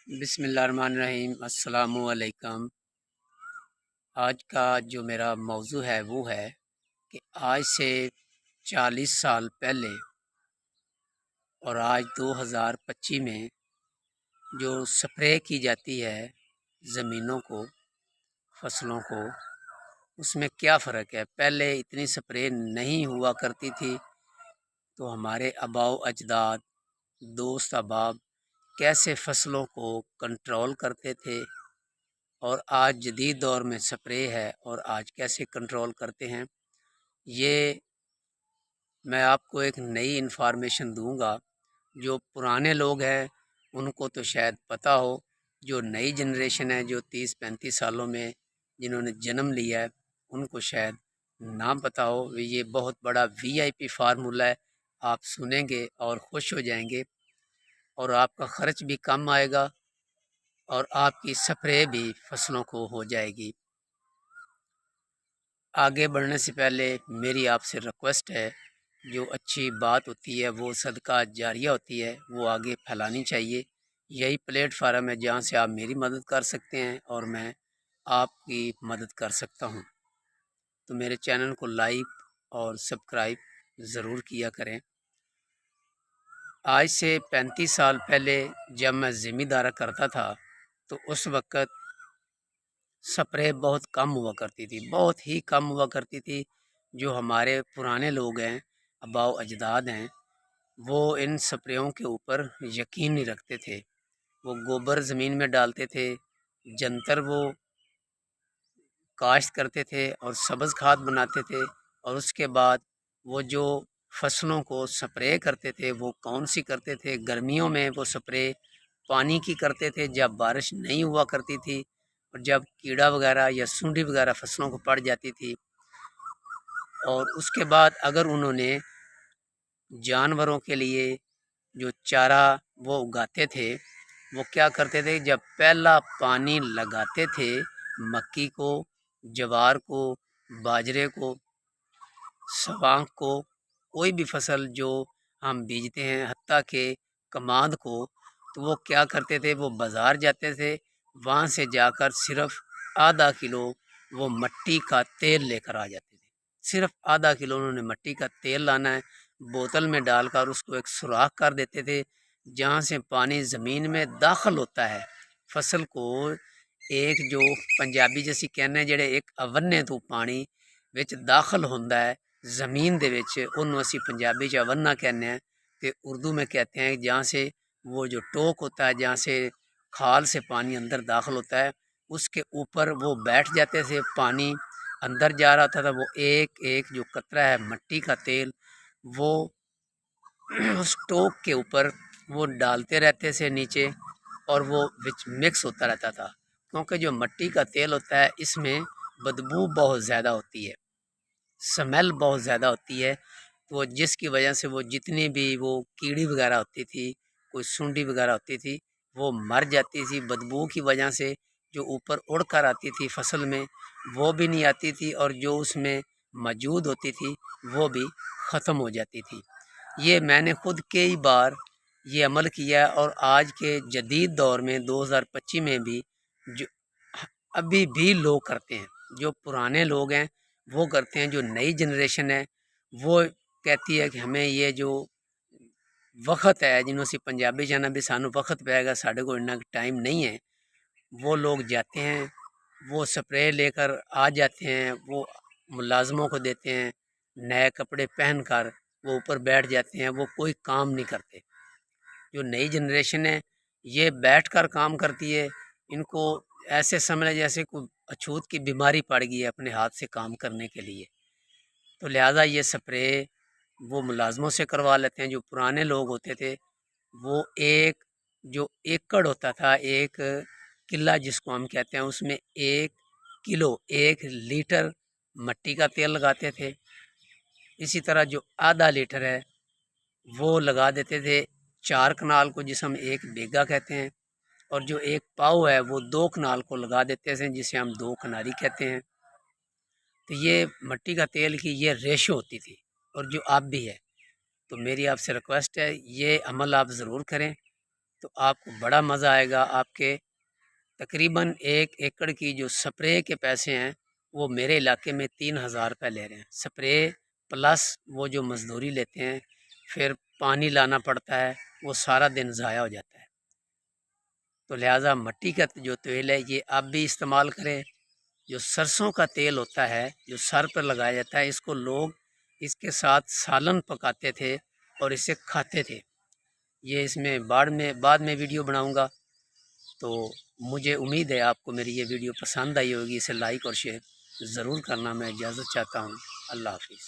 बिस्मिल्लाहिर्रहमानिर्रहीम। अस्सलाम वालेकुम। आज का जो मेरा मौजू है वो है कि आज से 40 साल पहले और आज 2025 में जो स्प्रे की जाती है ज़मीनों को, फसलों को, उसमें क्या फ़र्क है। पहले इतनी स्प्रे नहीं हुआ करती थी, तो हमारे आबाओ अजदाद, दोस्त अहबाब कैसे फ़सलों को कंट्रोल करते थे, और आज जदीद दौर में स्प्रे है और आज कैसे कंट्रोल करते हैं, ये मैं आपको एक नई इन्फॉर्मेशन दूंगा। जो पुराने लोग हैं उनको तो शायद पता हो, जो नई जनरेशन है, जो 30-35 सालों में जिन्होंने जन्म लिया है, उनको शायद ना पता हो। ये बहुत बड़ा वीआईपी फार्मूला है, आप सुनेंगे और खुश हो जाएंगे, और आपका ख़र्च भी कम आएगा और आपकी स्प्रे भी फसलों को हो जाएगी। आगे बढ़ने से पहले मेरी आपसे रिक्वेस्ट है, जो अच्छी बात होती है वो सदका जारिया होती है, वो आगे फैलानी चाहिए। यही प्लेटफार्म है जहाँ से आप मेरी मदद कर सकते हैं और मैं आपकी मदद कर सकता हूँ। तो मेरे चैनल को लाइक और सब्सक्राइब ज़रूर किया करें। आज से 35 साल पहले जब मैं ज़िम्मेदारा करता था, तो उस वक़्त स्प्रे बहुत कम हुआ करती थी, बहुत ही कम हुआ करती थी। जो हमारे पुराने लोग हैं, आबाओ अजदाद हैं, वो इन स्प्रेयों के ऊपर यकीन नहीं रखते थे। वो गोबर ज़मीन में डालते थे, जंतर वो काश्त करते थे और सब्ज़ खाद बनाते थे, और उसके बाद वो जो फसलों को स्प्रे करते थे वो कौन सी करते थे। गर्मियों में वो स्प्रे पानी की करते थे जब बारिश नहीं हुआ करती थी, और जब कीड़ा वगैरह या सुंडी वगैरह फसलों को पड़ जाती थी। और उसके बाद अगर उन्होंने जानवरों के लिए जो चारा वो उगाते थे, वो क्या करते थे, जब पहला पानी लगाते थे मक्की को, ज्वार को, बाजरे को, सवांग को, कोई भी फसल जो हम बीजते हैं, हत्ता के कमाद को, तो वो क्या करते थे, वो बाज़ार जाते थे, वहाँ से जाकर सिर्फ आधा किलो वो मट्टी का तेल लेकर आ जाते थे। सिर्फ आधा किलो उन्होंने मट्टी का तेल लाना है, बोतल में डालकर उसको एक सुराख कर देते थे, जहाँ से पानी ज़मीन में दाखिल होता है। फसल को एक जो पंजाबी जैसी कहने जेड़े एक अवन्ने तो पानी विच दाखिल होंदा है ज़मीन दे विच, उन्होंने असी पंजाबी च अवन्ना कहने हैं, तो उर्दू में कहते हैं जहाँ से वो जो टोक होता है, जहाँ से खाल से पानी अंदर दाखिल होता है, उसके ऊपर वो बैठ जाते थे। पानी अंदर जा रहा था, वो एक एक जो कतरा है मट्टी का तेल, वो उस टोक के ऊपर वो डालते रहते थे नीचे, और वो विच मिक्स होता रहता था। क्योंकि जो मट्टी का तेल होता है इसमें बदबू बहुत ज़्यादा होती है, स्मेल बहुत ज़्यादा होती है, तो जिसकी वजह से वो जितनी भी वो कीड़ी वगैरह होती थी, कोई सुंडी वगैरह होती थी, वो मर जाती थी बदबू की वजह से। जो ऊपर उड़ कर आती थी फसल में, वो भी नहीं आती थी, और जो उसमें मौजूद होती थी वो भी ख़त्म हो जाती थी। ये मैंने खुद कई बार ये अमल किया, और आज के जदीद दौर में 2025 में भी जो अभी भी लोग करते हैं, जो पुराने लोग हैं वो करते हैं। जो नई जनरेशन है वो कहती है कि हमें ये जो वक्त है, जिन्हों से पंजाबी जाना भी सानू वक्त पैगा, साढ़े को इतना टाइम नहीं है। वो लोग जाते हैं, वो स्प्रे लेकर आ जाते हैं, वो मुलाजमों को देते हैं, नए कपड़े पहन कर वो ऊपर बैठ जाते हैं, वो कोई काम नहीं करते। जो नई जनरेशन है ये बैठ कर काम करती है। इनको ऐसे समझ जैसे कोई अछूत की बीमारी पड़ गई है अपने हाथ से काम करने के लिए। तो लिहाजा ये स्प्रे वो मुलाजमों से करवा लेते हैं। जो पुराने लोग होते थे वो एक जो एकड़ होता था, एक किला जिसको हम कहते हैं, उसमें 1 किलो 1 लीटर मट्टी का तेल लगाते थे। इसी तरह जो आधा लीटर है वो लगा देते थे 4 कनाल को, जिसे हम 1 बीघा कहते हैं, और जो 1 पाव है वो 2 कनाल को लगा देते थे, जिसे हम 2 कनारी कहते हैं। तो ये मट्टी का तेल की ये रेशो होती थी, और जो अब भी है। तो मेरी आपसे रिक्वेस्ट है, ये अमल आप ज़रूर करें। تو آپ کو بڑا مزہ آئے گا۔ آپ کے تقریباً 1 ایکڑ کی جو سپرے کے پیسے ہیں وہ میرے علاقے میں 3,000 روپے لے رہے ہیں، سپرے پلس وہ جو مزدوری لیتے ہیں، پھر پانی لانا پڑتا ہے، وہ سارا دن ضائع ہو جاتا ہے۔ تو لہٰذا مٹی کا جو تیل ہے یہ آپ بھی استعمال کریں۔ جو سرسوں کا تیل ہوتا ہے جو سر پر لگایا جاتا ہے، اس کو لوگ اس کے ساتھ سالن پکاتے تھے اور اسے کھاتے تھے۔ یہ اس میں بعد میں ویڈیو بناؤں گا۔ تو مجھے امید ہے آپ کو میری یہ ویڈیو پسند آئی ہوگی، اسے لائک اور شیئر ضرور کرنا۔ میں اجازت چاہتا ہوں، اللہ حافظ۔